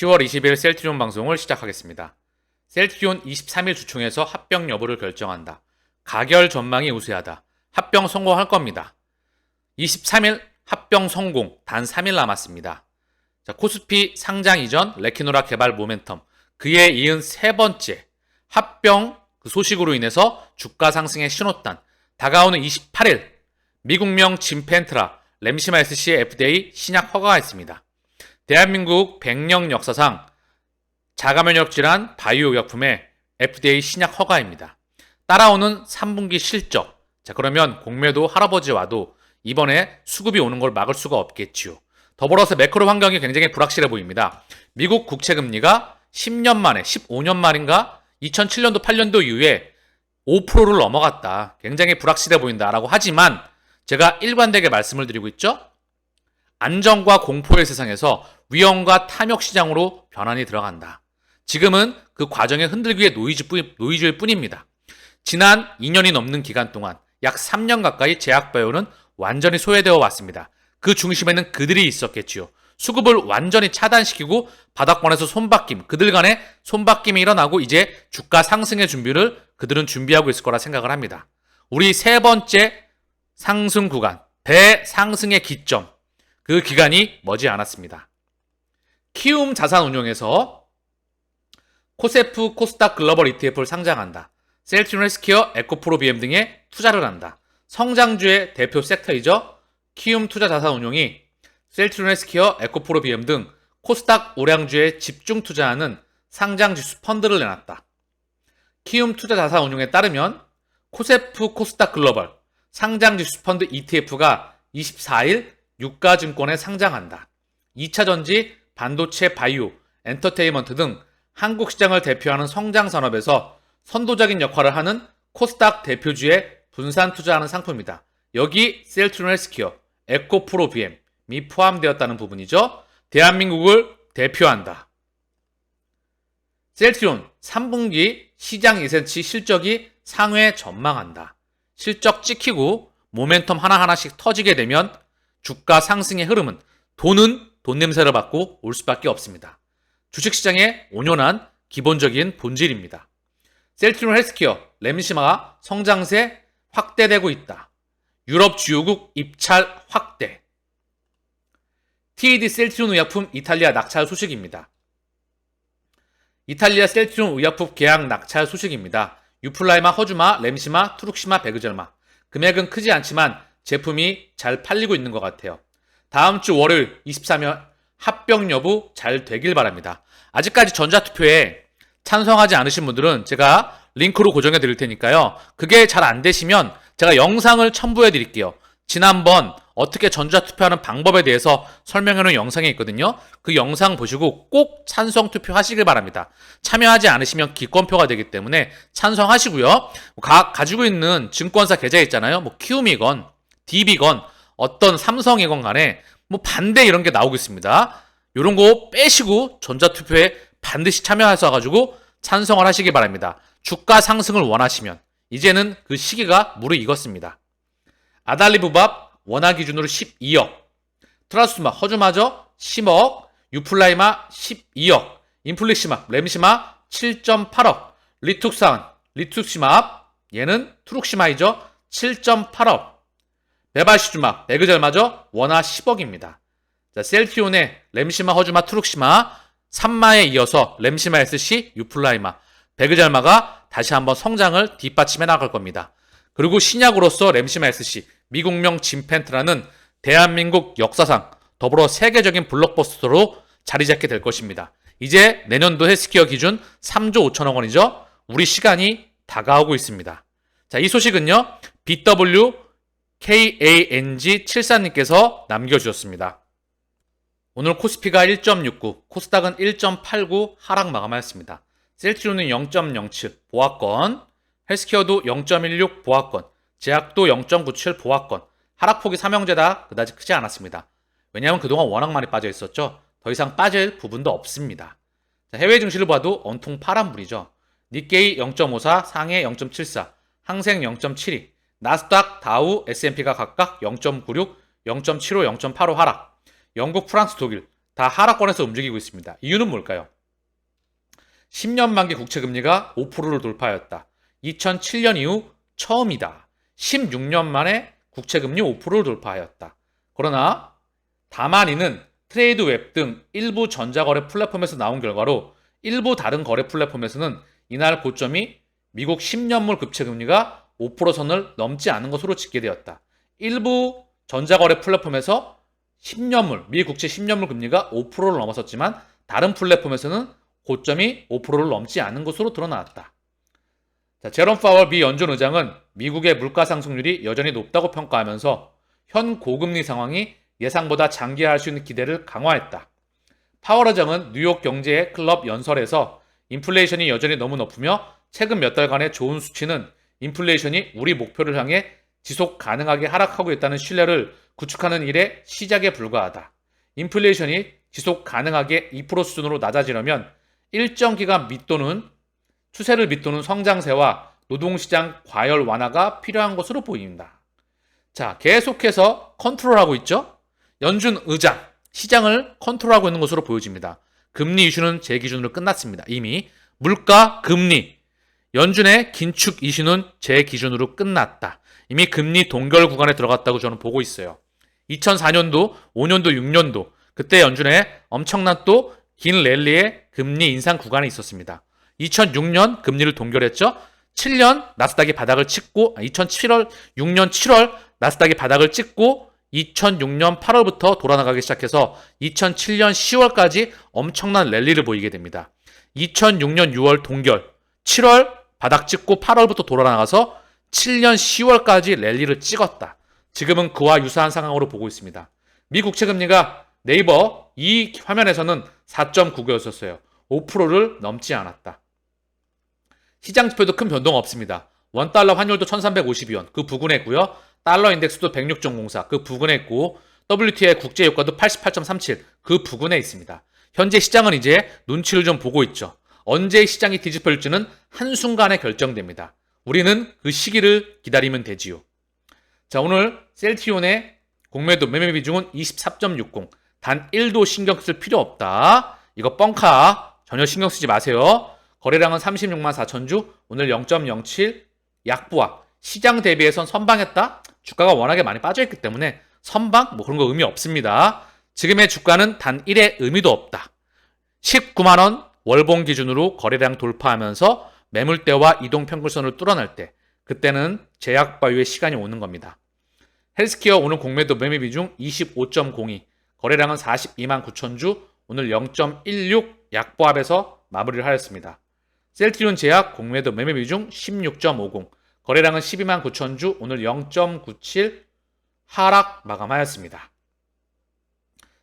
10월 20일 셀트리온 방송을 시작하겠습니다. 셀트리온 23일 주총에서 합병 여부를 결정한다. 가결 전망이 우세하다. 합병 성공할 겁니다. 23일 합병 성공, 단 3일 남았습니다. 자, 코스피 상장 이전 레키노라 개발 모멘텀, 그에 이은 세 번째 합병 소식으로 인해서 주가 상승의 신호탄, 다가오는 28일 미국명 진펜트라 램시마 SC의 FDA 신약 허가가 있습니다. 대한민국 100년 역사상 자가면역 질환 바이오 의약품의 FDA 신약 허가입니다. 따라오는 3분기 실적. 자, 그러면 공매도 할아버지 와도 이번에 수급이 오는 걸 막을 수가 없겠지요. 더불어서 매크로 환경이 굉장히 불확실해 보입니다. 미국 국채금리가 10년 만에, 15년 만인가 2007년도 8년도 이후에 5%를 넘어갔다. 굉장히 불확실해 보인다라고 하지만 제가 일관되게 말씀을 드리고 있죠. 안정과 공포의 세상에서 위험과 탐욕 시장으로 변환이 들어간다. 지금은 그 과정의 흔들기의 노이즈일 뿐입니다. 지난 2년이 넘는 기간 동안 약 3년 가까이 제약바이오는 완전히 소외되어 왔습니다. 그 중심에는 그들이 있었겠지요. 수급을 완전히 차단시키고 바닥권에서 손바뀜, 그들 간의 손바뀜이 일어나고 이제 주가 상승의 준비를 그들은 준비하고 있을 거라 생각을 합니다. 우리 세 번째 상승 구간, 대상승의 기점, 그 기간이 머지 않았습니다. 키움 자산운용에서 코세프 코스닥 글로벌 ETF를 상장한다. 셀트리온 헬스케어, 에코프로 BM 등에 투자를 한다. 성장주의 대표 섹터이죠. 키움 투자 자산운용이 셀트리온 헬스케어, 에코프로 BM 등 코스닥 우량주에 집중 투자하는 상장지수 펀드를 내놨다. 키움 투자 자산운용에 따르면 코세프 코스닥 글로벌 상장지수 펀드 ETF가 24일 유가증권에 상장한다. 2차전지, 반도체, 바이오, 엔터테인먼트 등 한국 시장을 대표하는 성장산업에서 선도적인 역할을 하는 코스닥 대표주에 분산 투자하는 상품이다. 여기 셀트리온 헬스케어, 에코프로 BM이 포함되었다는 부분이죠. 대한민국을 대표한다. 셀트리온 3분기 시장 예상치 실적이 상회 전망한다. 실적 찍히고 모멘텀 하나하나씩 터지게 되면 주가 상승의 흐름은 돈 냄새를 맡고 올 수밖에 없습니다. 주식시장의 온연한 기본적인 본질입니다. 셀트리온 헬스케어, 램시마가 성장세 확대되고 있다. 유럽 주요국 입찰 확대. TED 셀트리온 의약품 이탈리아 낙찰 소식입니다. 이탈리아 셀트리온 의약품 계약 낙찰 소식입니다. 유플라이마, 허주마, 램시마, 투룩시마, 베그젤마. 금액은 크지 않지만 제품이 잘 팔리고 있는 것 같아요. 다음 주 월요일 23일 합병 여부 잘 되길 바랍니다. 아직까지 전자투표에 찬성하지 않으신 분들은 제가 링크로 고정해 드릴 테니까요. 그게 잘 안 되시면 제가 영상을 첨부해 드릴게요. 지난번 어떻게 전자투표하는 방법에 대해서 설명해 놓은 영상이 있거든요. 그 영상 보시고 꼭 찬성 투표하시길 바랍니다. 참여하지 않으시면 기권표가 되기 때문에 찬성하시고요. 가지고 있는 증권사 계좌 있잖아요. 뭐 키움이건 DB건 어떤 삼성이건 간에 뭐 반대 이런 게 나오고 있습니다. 이런 거 빼시고 전자투표에 반드시 참여하셔가지고 찬성을 하시기 바랍니다. 주가 상승을 원하시면 이제는 그 시기가 무르익었습니다. 아달리부밥 원화 기준으로 12억, 트라스마 허주마저 10억, 유플라이마 12억, 인플릭시마, 램시마 7.8억, 리툭시마, 얘는 투룩시마이죠. 7.8억, 메바시주마, 베그젤마저 원화 10억입니다. 자, 셀트리온의 램시마, 허주마, 투룩시마 3마에 이어서 램시마 SC, 유플라이마, 베그젤마가 다시 한번 성장을 뒷받침해 나갈 겁니다. 그리고 신약으로서 램시마 SC, 미국명 진펜트라는 대한민국 역사상 더불어 세계적인 블록버스터로 자리 잡게 될 것입니다. 이제 내년도 헬스케어 기준 3조 5천억 원이죠. 우리 시간이 다가오고 있습니다. 자, 이 소식은요. BWKANG74님께서 남겨주셨습니다. 오늘 코스피가 1.69, 코스닥은 1.89 하락 마감하였습니다. 셀트리온은 0.07 보합권, 헬스케어도 0.16 보합권, 제약도 0.97 보합권, 하락폭이 삼형제다 그다지 크지 않았습니다. 왜냐하면 그동안 워낙 많이 빠져 있었죠. 더 이상 빠질 부분도 없습니다. 자, 해외 증시를 봐도 온통 파란불이죠. 니케이 0.54, 상해 0.74, 항생 0.72, 나스닥, 다우, S&P가 각각 0.96, 0.75, 0.85 하락. 영국, 프랑스, 독일 다 하락권에서 움직이고 있습니다. 이유는 뭘까요? 10년 만기 국채금리가 5%를 돌파하였다. 2007년 이후 처음이다. 16년 만에 국채금리 5%를 돌파하였다. 그러나 다만 이는 트레이드 웹 등 일부 전자거래 플랫폼에서 나온 결과로 일부 다른 거래 플랫폼에서는 이날 고점이 미국 10년물 국채금리가 5% 선을 넘지 않은 것으로 집계되었다. 일부 전자거래 플랫폼에서 10년물, 미 국채 10년물 금리가 5%를 넘어섰지만 다른 플랫폼에서는 고점이 5%를 넘지 않은 것으로 드러나왔다. 자, 제롬 파월 미 연준 의장은 미국의 물가 상승률이 여전히 높다고 평가하면서 현 고금리 상황이 예상보다 장기화할 수 있는 기대를 강화했다. 파월 의장은 뉴욕 경제 클럽 연설에서 인플레이션이 여전히 너무 높으며 최근 몇 달간의 좋은 수치는 인플레이션이 우리 목표를 향해 지속 가능하게 하락하고 있다는 신뢰를 구축하는 일의 시작에 불과하다. 인플레이션이 지속 가능하게 2% 수준으로 낮아지려면 일정 기간 밑도는 추세를 밑도는 성장세와 노동시장 과열 완화가 필요한 것으로 보인다. 자, 계속해서 컨트롤하고 있죠? 연준 의장, 시장을 컨트롤하고 있는 것으로 보여집니다. 금리 이슈는 제 기준으로 끝났습니다. 이미 물가, 금리, 연준의 긴축 이슈는 제 기준으로 끝났다. 이미 금리 동결 구간에 들어갔다고 저는 보고 있어요. 2004년도, 5년도, 6년도 그때 연준의 엄청난 또 긴 랠리의 금리 인상 구간에 있었습니다. 2006년 금리를 동결했죠. 7년 나스닥이 바닥을 찍고 6년 7월 나스닥이 바닥을 찍고 2006년 8월부터 돌아나가기 시작해서 2007년 10월까지 엄청난 랠리를 보이게 됩니다. 2006년 6월 동결, 7월 바닥 찍고 8월부터 돌아나가서 7년 10월까지 랠리를 찍었다. 지금은 그와 유사한 상황으로 보고 있습니다. 미 국채금리가 네이버 이 화면에서는 4.99였었어요. 5%를 넘지 않았다. 시장 지표도 큰 변동 없습니다. 원달러 환율도 1352원 그 부근에 있고요. 달러 인덱스도 106.04 그 부근에 있고 WTI 국제유가도 88.37 그 부근에 있습니다. 현재 시장은 이제 눈치를 좀 보고 있죠. 언제 시장이 뒤집힐지는 한순간에 결정됩니다. 우리는 그 시기를 기다리면 되지요. 자, 오늘 셀트리온의 공매도 매매 비중은 24.60 단 1도 신경 쓸 필요 없다. 이거 뻥카 전혀 신경 쓰지 마세요. 거래량은 36만 4천 주 오늘 0.07 약부하 시장 대비해선 선방했다. 주가가 워낙에 많이 빠져있기 때문에 선방 뭐 그런 거 의미 없습니다. 지금의 주가는 단 1의 의미도 없다. 19만원 월봉 기준으로 거래량 돌파하면서 매물대와 이동평균선을 뚫어낼 때 그때는 제약바이오의 시간이 오는 겁니다. 헬스케어 오늘 공매도 매매 비중 25.02 거래량은 42만 9천 주 오늘 0.16 약보합에서 마무리를 하였습니다. 셀트리온 제약 공매도 매매 비중 16.50 거래량은 12만 9천 주 오늘 0.97 하락 마감하였습니다.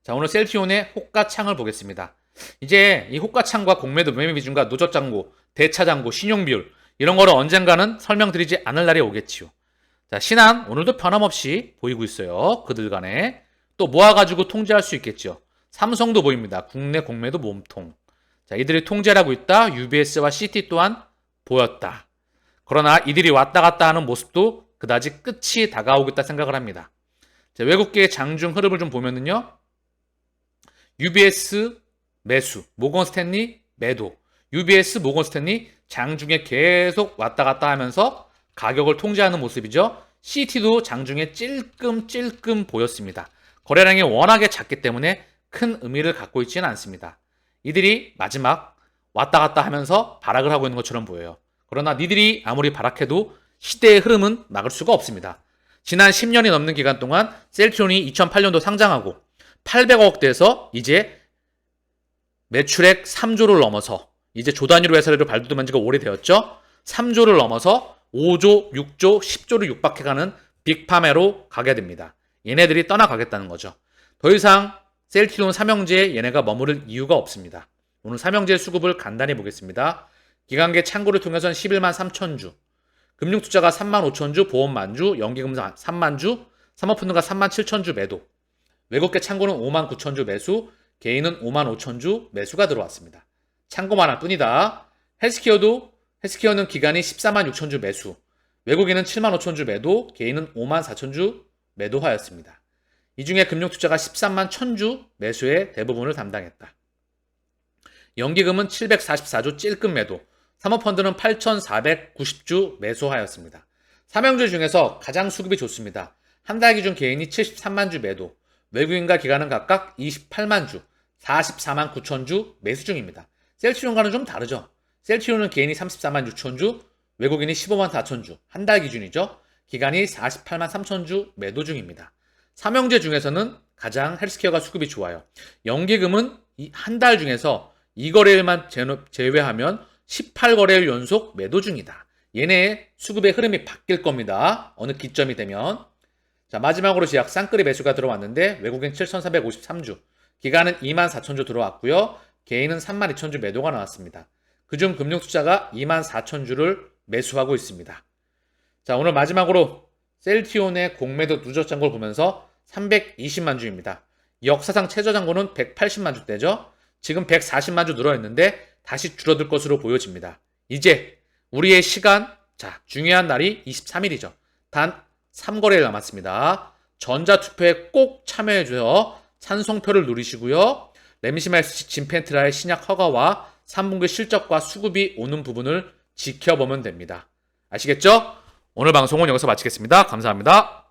자, 오늘 셀트리온의 호가창을 보겠습니다. 이제 이 호가창과 공매도 매매 비중과 누적잔고, 대차잔고, 신용비율 이런 거를 언젠가는 설명드리지 않을 날이 오겠지요. 자, 신한 오늘도 변함없이 보이고 있어요. 그들 간에 또 모아가지고 통제할 수 있겠죠. 삼성도 보입니다. 국내 공매도 몸통. 자, 이들이 통제를 하고 있다. UBS와 CT 또한 보였다. 그러나 이들이 왔다 갔다 하는 모습도 그다지 끝이 다가오겠다 생각을 합니다. 자, 외국계의 장중 흐름을 좀 보면은요. UBS 매수, 모건 스탠리 매도. UBS, 모건 스탠리 장중에 계속 왔다 갔다 하면서 가격을 통제하는 모습이죠. CT도 장중에 찔끔찔끔 보였습니다. 거래량이 워낙에 작기 때문에 큰 의미를 갖고 있지는 않습니다. 이들이 마지막 왔다 갔다 하면서 발악을 하고 있는 것처럼 보여요. 그러나 니들이 아무리 발악해도 시대의 흐름은 막을 수가 없습니다. 지난 10년이 넘는 기간 동안 셀트리온이 2008년도 상장하고 800억대에서 이제 매출액 3조를 넘어서 이제 조 단위로 회사를 발돋움한 지가 오래되었죠. 3조를 넘어서 5조, 6조, 10조를 육박해가는 빅파메로 가게 됩니다. 얘네들이 떠나가겠다는 거죠. 더 이상 셀트리온 삼형제에 얘네가 머무를 이유가 없습니다. 오늘 삼형제 수급을 간단히 보겠습니다. 기관계 창구를 통해서는 11만 3천 주, 금융투자가 3만 5천 주, 보험 만주, 연기금융 3만 주, 사모펀드가 3만 7천 주 매도, 외국계 창구는 5만 9천 주 매수, 개인은 5만 5천 주 매수가 들어왔습니다. 창고만 할 뿐이다. 헬스케어는 기관이 14만 6천 주 매수, 외국인은 7만 5천 주 매도, 개인은 5만 4천 주 매도하였습니다. 이 중에 금융투자가 13만 1000주 매수의 대부분을 담당했다. 연기금은 744주 찔끔 매도, 사모펀드는 8490주 매수하였습니다. 삼형주 중에서 가장 수급이 좋습니다. 한 달 기준 개인이 73만 주 매도, 외국인과 기관은 각각 28만 주, 44만 9천 주 매수 중입니다. 셀트리온과는 좀 다르죠. 셀트리온은 개인이 34만 6천 주, 외국인이 15만 4천 주, 한 달 기준이죠. 기관이 48만 3천 주 매도 중입니다. 삼형제 중에서는 가장 헬스케어가 수급이 좋아요. 연기금은 한 달 중에서 2거래일만 제외하면 18거래일 연속 매도 중이다. 얘네의 수급의 흐름이 바뀔 겁니다. 어느 기점이 되면. 자, 마지막으로 제약 쌍끌이 매수가 들어왔는데 외국인 7,453주, 기관은 24,000주 들어왔고요. 개인은 32,000주 매도가 나왔습니다. 그중 금융투자가 24,000주를 매수하고 있습니다. 자, 오늘 마지막으로 셀트리온의 공매도 누적 잔고를 보면서 320만 주입니다. 역사상 최저 잔고는 180만 주대죠. 지금 140만 주 늘어있는데 다시 줄어들 것으로 보여집니다. 이제 우리의 시간, 자, 중요한 날이 23일이죠. 단 3거래일 남았습니다. 전자투표에 꼭 참여해줘요. 찬성표를 누리시고요. 램시말스 진펜트라의 신약 허가와 3분기 실적과 수급이 오는 부분을 지켜보면 됩니다. 아시겠죠? 오늘 방송은 여기서 마치겠습니다. 감사합니다.